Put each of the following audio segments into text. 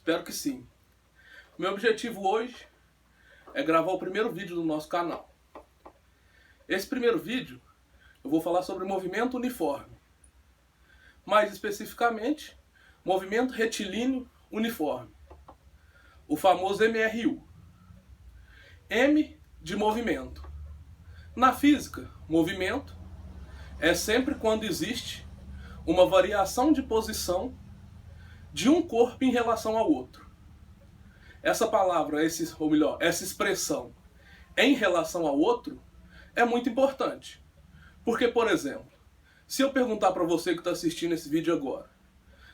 Espero que sim. Meu objetivo hoje é gravar o primeiro vídeo do nosso canal. Esse primeiro vídeo eu vou falar sobre movimento uniforme. Mais especificamente, movimento retilíneo uniforme. O famoso MRU. M de movimento. Na física, movimento é sempre quando existe uma variação de posição de um corpo em relação ao outro. Essa palavra, ou melhor, essa expressão em relação ao outro é muito importante. Porque, por exemplo, se eu perguntar para você que está assistindo esse vídeo agora,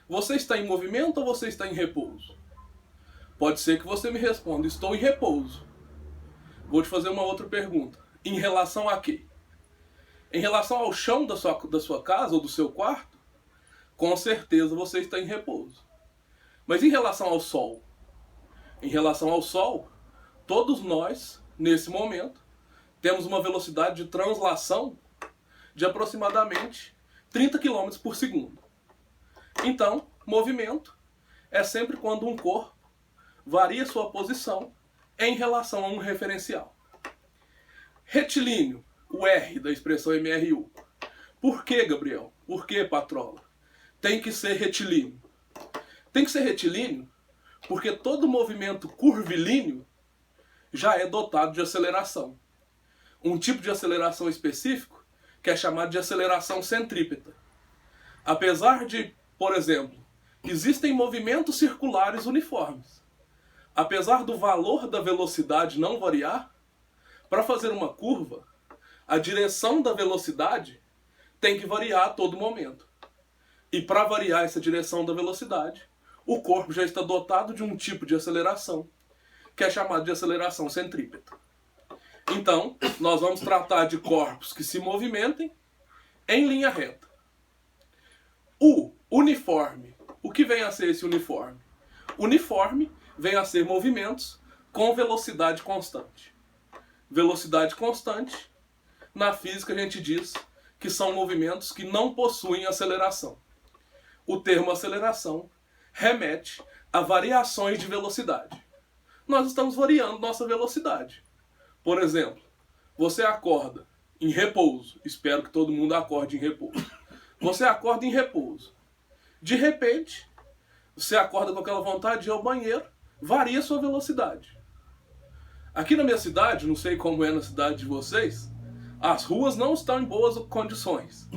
você está em movimento ou você está em repouso? Pode ser que você me responda, estou em repouso. Vou te fazer uma outra pergunta. Em relação a quê? Em relação ao chão da sua casa ou do seu quarto, com certeza você está em repouso. Mas em relação ao Sol? Em relação ao Sol, todos nós, nesse momento, temos uma velocidade de translação de aproximadamente 30 km por segundo. Então, movimento é sempre quando um corpo varia sua posição em relação a um referencial. Retilíneo, o R da expressão MRU. Por que, Gabriel? Por que, Patrola? Tem que ser retilíneo. Tem que ser retilíneo porque todo movimento curvilíneo já é dotado de aceleração. Um tipo de aceleração específico que é chamado de aceleração centrípeta. Apesar de, por exemplo, existem movimentos circulares uniformes. Apesar do valor da velocidade não variar, para fazer uma curva, a direção da velocidade tem que variar a todo momento. E para variar essa direção da velocidade, o corpo já está dotado de um tipo de aceleração, que é chamado de aceleração centrípeta. Então, nós vamos tratar de corpos que se movimentem em linha reta. O uniforme. O que vem a ser esse uniforme? Uniforme vem a ser movimentos com velocidade constante. Velocidade constante, na física a gente diz que são movimentos que não possuem aceleração. O termo aceleração remete a variações de velocidade. Nós estamos variando nossa velocidade. Por exemplo, você acorda em repouso. Espero que todo mundo acorde em repouso. Você acorda em repouso. De repente, você acorda com aquela vontade de ir ao banheiro, varia a sua velocidade. Aqui na minha cidade, não sei como é na cidade de vocês, as ruas não estão em boas condições.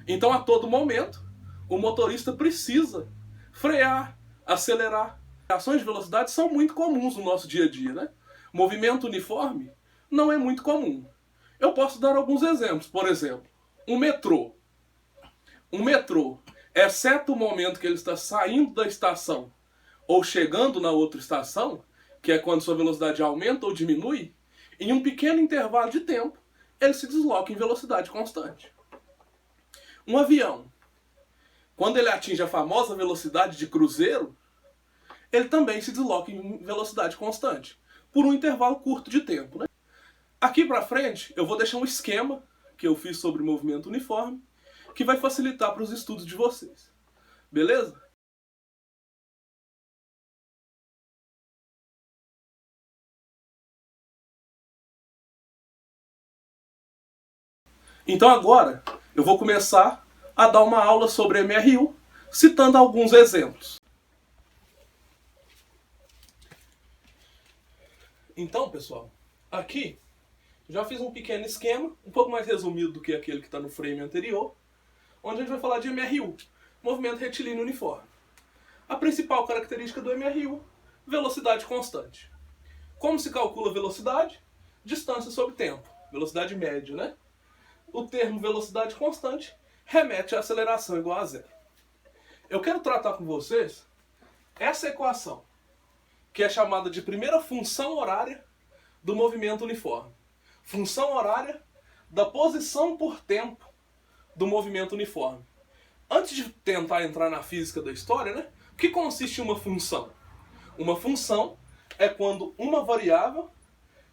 Então, a todo momento, o motorista precisa frear, acelerar. Ações de velocidade são muito comuns no nosso dia a dia, né? Movimento uniforme não é muito comum. Eu posso dar alguns exemplos. Por exemplo, um metrô. Um metrô, exceto o momento que ele está saindo da estação ou chegando na outra estação, que é quando sua velocidade aumenta ou diminui, em um pequeno intervalo de tempo, ele se desloca em velocidade constante. Um avião, quando ele atinge a famosa velocidade de cruzeiro, ele também se desloca em velocidade constante, por um intervalo curto de tempo, né? Aqui pra frente, eu vou deixar um esquema que eu fiz sobre movimento uniforme, que vai facilitar para os estudos de vocês. Beleza? Então agora, eu vou começar a dar uma aula sobre MRU, citando alguns exemplos. Então, pessoal, aqui já fiz um pequeno esquema, um pouco mais resumido do que aquele que está no frame anterior, onde a gente vai falar de MRU, movimento retilíneo uniforme. A principal característica do MRU, velocidade constante. Como se calcula velocidade? Distância sobre tempo, velocidade média, né? O termo velocidade constante remete à aceleração igual a zero. Eu quero tratar com vocês essa equação, que é chamada de primeira função horária do movimento uniforme. Função horária da posição por tempo do movimento uniforme. Antes de tentar entrar na física da história, né? O que consiste uma função? Uma função é quando uma variável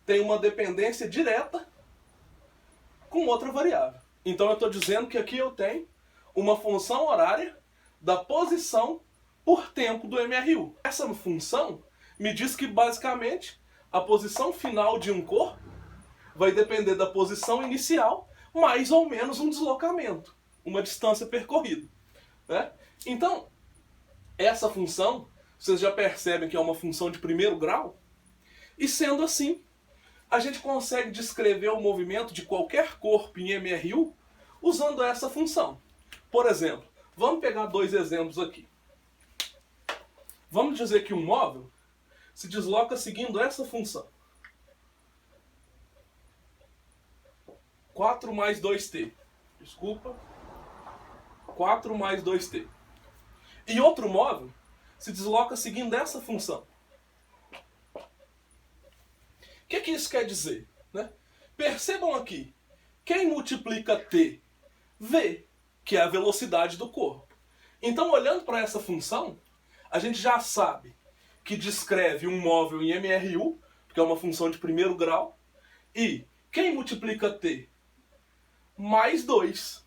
tem uma dependência direta com outra variável. Então eu estou dizendo que aqui eu tenho uma função horária da posição por tempo do MRU. Essa função me diz que, basicamente, a posição final de um corpo vai depender da posição inicial, mais ou menos um deslocamento, uma distância percorrida, né? Então, essa função, vocês já percebem que é uma função de primeiro grau, e sendo assim, a gente consegue descrever o movimento de qualquer corpo em MRU usando essa função. Por exemplo, vamos pegar dois exemplos aqui. Vamos dizer que um móvel se desloca seguindo essa função. 4 mais 2t. Desculpa. 4 mais 2t. E outro móvel se desloca seguindo essa função. O que isso quer dizer, né? Percebam aqui. Quem multiplica t? V, que é a velocidade do corpo. Então, olhando para essa função, a gente já sabe que descreve um móvel em MRU, que é uma função de primeiro grau, e quem multiplica t? Mais 2,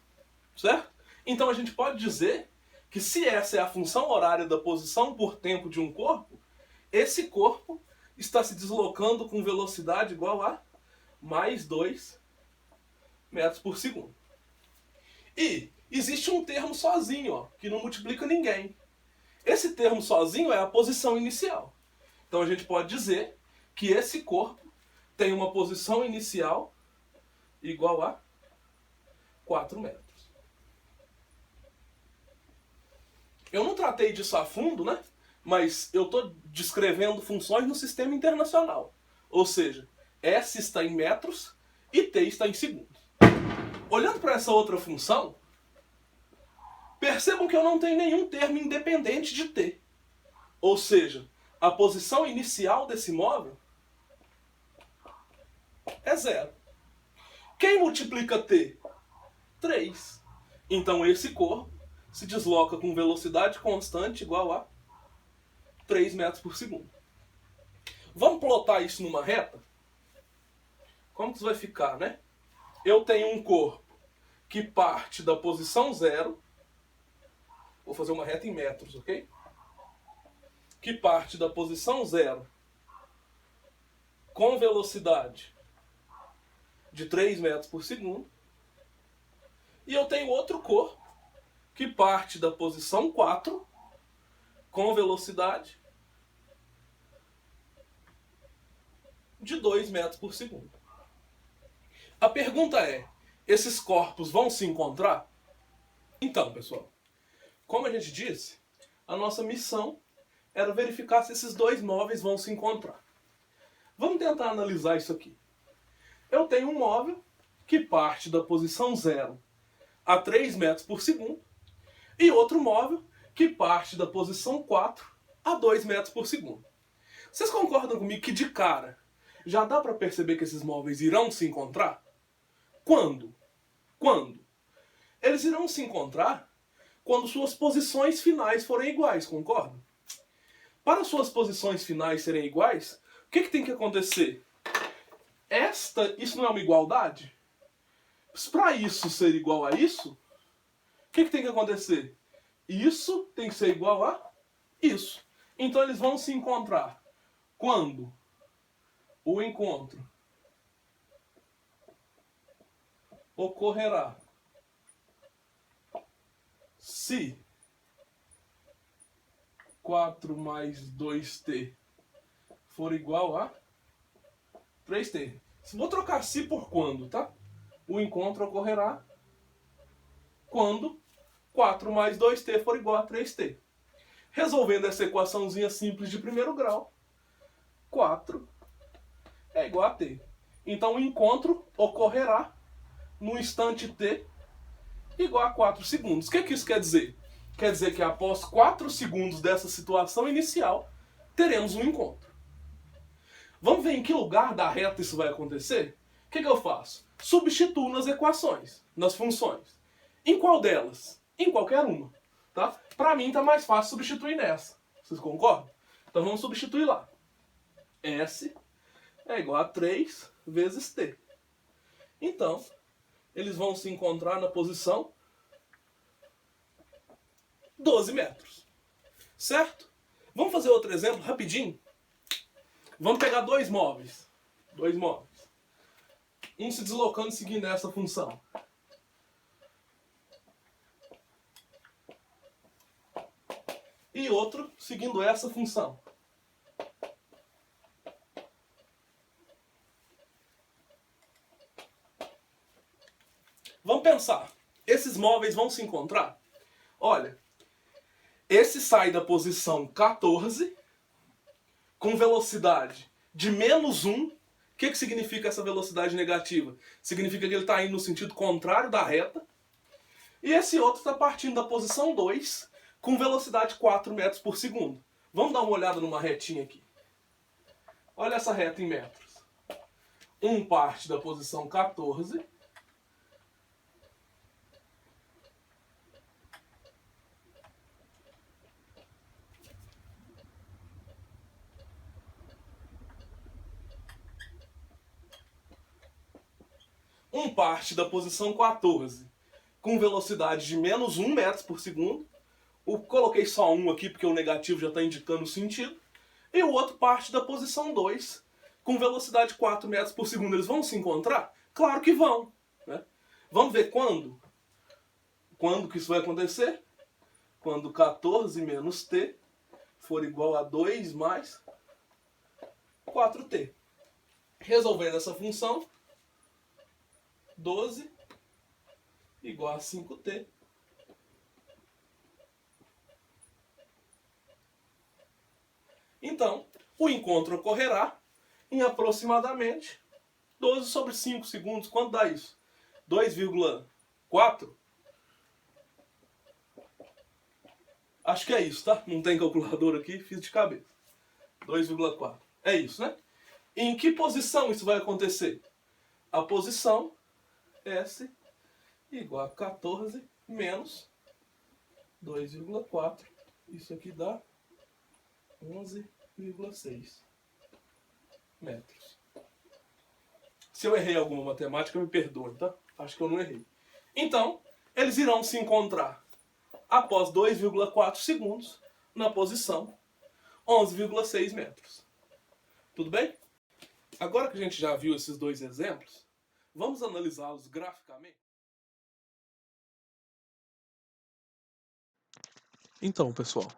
certo? Então a gente pode dizer que se essa é a função horária da posição por tempo de um corpo, esse corpo está se deslocando com velocidade igual a mais 2 metros por segundo. E existe um termo sozinho, ó, que não multiplica ninguém. Esse termo sozinho é a posição inicial. Então a gente pode dizer que esse corpo tem uma posição inicial igual a 4 metros. Eu não tratei disso a fundo, né? Mas eu estou descrevendo funções no sistema internacional. Ou seja, S está em metros e T está em segundos. Olhando para essa outra função, percebam que eu não tenho nenhum termo independente de T. Ou seja, a posição inicial desse móvel é 0. Quem multiplica T? 3. Então esse corpo se desloca com velocidade constante igual a 3 metros por segundo. Vamos plotar isso numa reta? Como que isso vai ficar, né? Eu tenho um corpo que parte da posição 0. Vou fazer uma reta em metros, ok? Que parte da posição 0 com velocidade de 3 metros por segundo. E eu tenho outro corpo que parte da posição 4 com velocidade de 2 metros por segundo. A pergunta é, esses corpos vão se encontrar? Então, pessoal, como a gente disse, a nossa missão era verificar se esses dois móveis vão se encontrar. Vamos tentar analisar isso aqui. Eu tenho um móvel que parte da posição 0 a 3 metros por segundo e outro móvel que parte da posição 4 a 2 metros por segundo. Vocês concordam comigo que de cara já dá para perceber que esses móveis irão se encontrar? Quando? Quando? Eles irão se encontrar quando suas posições finais forem iguais, concordam? Para suas posições finais serem iguais, o que tem que acontecer? Isso não é uma igualdade? Para isso ser igual a isso, o que tem que acontecer? Isso tem que ser igual a isso. Então eles vão se encontrar quando o encontro ocorrerá se 4 mais 2t for igual a 3t. Vou trocar se por quando, tá? O encontro ocorrerá quando 4 mais 2t for igual a 3t. Resolvendo essa equaçãozinha simples de primeiro grau, 4 é igual a t. Então o encontro ocorrerá no instante t igual a 4 segundos. O que isso quer dizer? Quer dizer que após 4 segundos dessa situação inicial, teremos um encontro. Vamos ver em que lugar da reta isso vai acontecer? O que eu faço? Substituo nas equações, nas funções. Em qual delas? Em qualquer uma. Tá? Para mim está mais fácil substituir nessa. Vocês concordam? Então vamos substituir lá. S é igual a 3 vezes t. Então, eles vão se encontrar na posição 12 metros. Certo? Vamos fazer outro exemplo rapidinho? Vamos pegar dois móveis. Dois móveis. Um se deslocando seguindo essa função. E outro seguindo essa função. Vamos pensar. Esses móveis vão se encontrar? Olha, esse sai da posição 14 com velocidade de menos 1. O que significa essa velocidade negativa? Significa que ele está indo no sentido contrário da reta. E esse outro está partindo da posição 2 com velocidade 4 metros por segundo. Vamos dar uma olhada numa retinha aqui. Olha essa reta em metros. Um parte da posição 14. Um parte da posição 14 com velocidade de menos 1 metro por segundo. Coloquei só um aqui porque o negativo já está indicando o sentido. E o outro parte da posição 2 com velocidade 4 metros por segundo. Eles vão se encontrar? Claro que vão. Né? Vamos ver quando? Quando que isso vai acontecer? Quando 14 menos t for igual a 2 mais 4t. Resolvendo essa função, 12 igual a 5t. Então, o encontro ocorrerá em aproximadamente 12 sobre 5 segundos. Quanto dá isso? 2,4? Acho que é isso, tá? Não tem calculador aqui, fiz de cabeça. 2,4. É isso, né? Em que posição isso vai acontecer? A posição S igual a 14 menos 2,4. Isso aqui dá 11,6 metros. Se eu errei alguma matemática, me perdoe, tá? Acho que eu não errei. Então, eles irão se encontrar após 2,4 segundos na posição 11,6 metros. Tudo bem? Agora que a gente já viu esses dois exemplos, vamos analisá-los graficamente? Então, pessoal,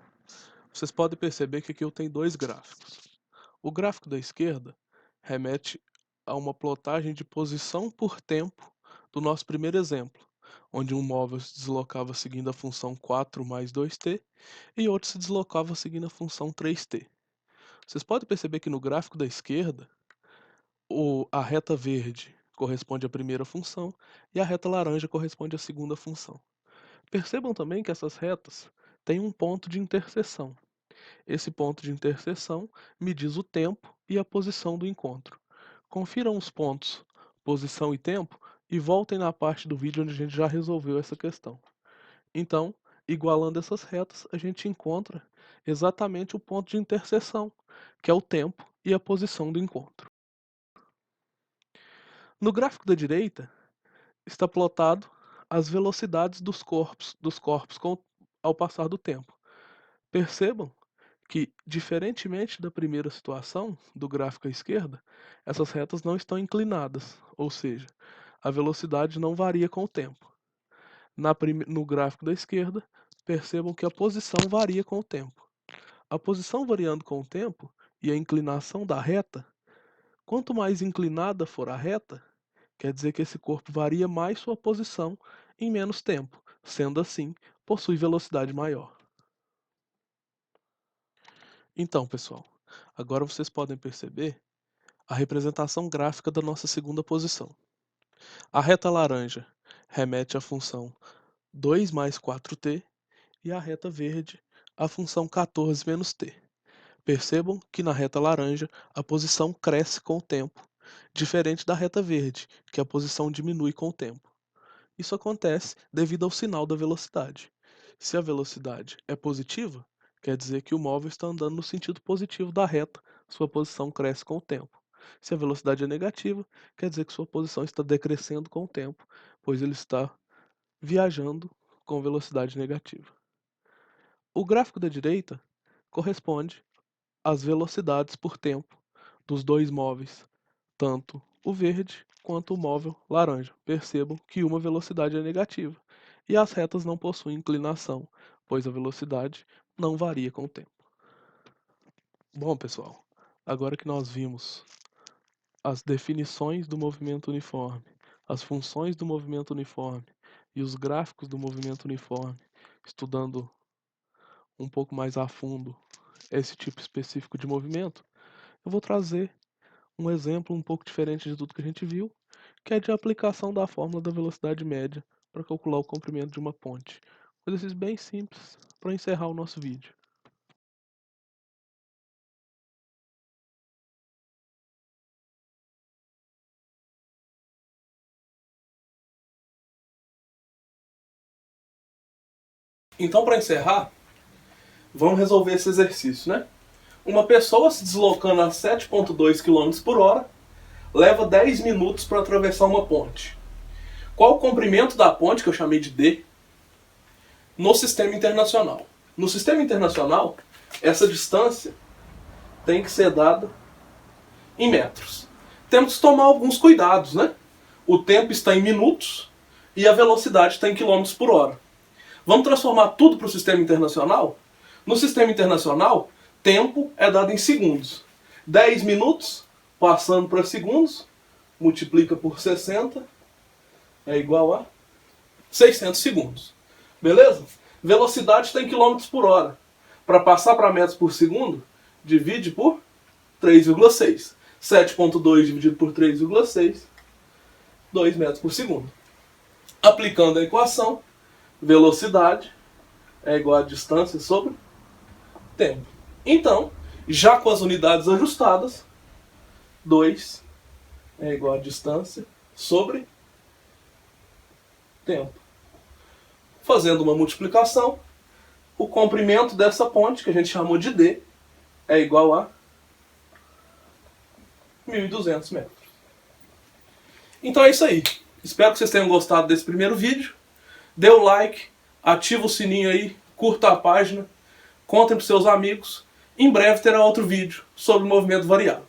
vocês podem perceber que aqui eu tenho dois gráficos. O gráfico da esquerda remete a uma plotagem de posição por tempo do nosso primeiro exemplo, onde um móvel se deslocava seguindo a função 4 mais 2t e outro se deslocava seguindo a função 3t. Vocês podem perceber que no gráfico da esquerda, a reta verde corresponde à primeira função e a reta laranja corresponde à segunda função. Percebam também que essas retas têm um ponto de interseção. Esse ponto de interseção me diz o tempo e a posição do encontro. Confiram os pontos posição e tempo e voltem na parte do vídeo onde a gente já resolveu essa questão. Então, igualando essas retas, a gente encontra exatamente o ponto de interseção, que é o tempo e a posição do encontro. No gráfico da direita, está plotado as velocidades dos corpos ao passar do tempo. Percebam que, diferentemente da primeira situação, do gráfico à esquerda, essas retas não estão inclinadas, ou seja, a velocidade não varia com o tempo. No gráfico da esquerda, percebam que a posição varia com o tempo. A posição variando com o tempo e a inclinação da reta, quanto mais inclinada for a reta, quer dizer que esse corpo varia mais sua posição em menos tempo, sendo assim, possui velocidade maior. Então, pessoal, agora vocês podem perceber a representação gráfica da nossa segunda posição. A reta laranja remete à função 2 mais 4t e a reta verde à função 14 menos t. Percebam que na reta laranja a posição cresce com o tempo, diferente da reta verde, que a posição diminui com o tempo. Isso acontece devido ao sinal da velocidade. Se a velocidade é positiva, quer dizer que o móvel está andando no sentido positivo da reta, sua posição cresce com o tempo. Se a velocidade é negativa, quer dizer que sua posição está decrescendo com o tempo, pois ele está viajando com velocidade negativa. O gráfico da direita corresponde às velocidades por tempo dos dois móveis, tanto o verde quanto o móvel laranja. Percebam que uma velocidade é negativa e as retas não possuem inclinação, pois a velocidade não varia com o tempo. Bom, pessoal, agora que nós vimos as definições do movimento uniforme, as funções do movimento uniforme e os gráficos do movimento uniforme, estudando um pouco mais a fundo esse tipo específico de movimento, eu vou trazer um exemplo um pouco diferente de tudo que a gente viu, que é de aplicação da fórmula da velocidade média para calcular o comprimento de uma ponte. Um exercício bem simples para encerrar o nosso vídeo. Então, para encerrar, vamos resolver esse exercício, né? Uma pessoa se deslocando a 7,2 km por hora leva 10 minutos para atravessar uma ponte. Qual o comprimento da ponte, que eu chamei de D, no sistema internacional? No sistema internacional, essa distância tem que ser dada em metros. Temos que tomar alguns cuidados, né? O tempo está em minutos e a velocidade está em quilômetros por hora. Vamos transformar tudo para o sistema internacional? No sistema internacional, tempo é dado em segundos. 10 minutos, passando para segundos, multiplica por 60, é igual a 600 segundos. Beleza? Velocidade está em quilômetros por hora. Para passar para metros por segundo, divide por 3,6. 7,2 dividido por 3,6, 2 metros por segundo. Aplicando a equação, velocidade é igual a distância sobre tempo. Então, já com as unidades ajustadas, 2 é igual a distância sobre tempo. Fazendo uma multiplicação, o comprimento dessa ponte, que a gente chamou de D, é igual a 1.200 metros. Então é isso aí. Espero que vocês tenham gostado desse primeiro vídeo. Dê o like, ativa o sininho aí, curta a página, contem para seus amigos. Em breve terá outro vídeo sobre movimento variado.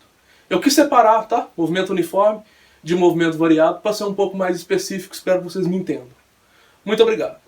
Eu quis separar, tá? Movimento uniforme de movimento variado para ser um pouco mais específico. Espero que vocês me entendam. Muito obrigado.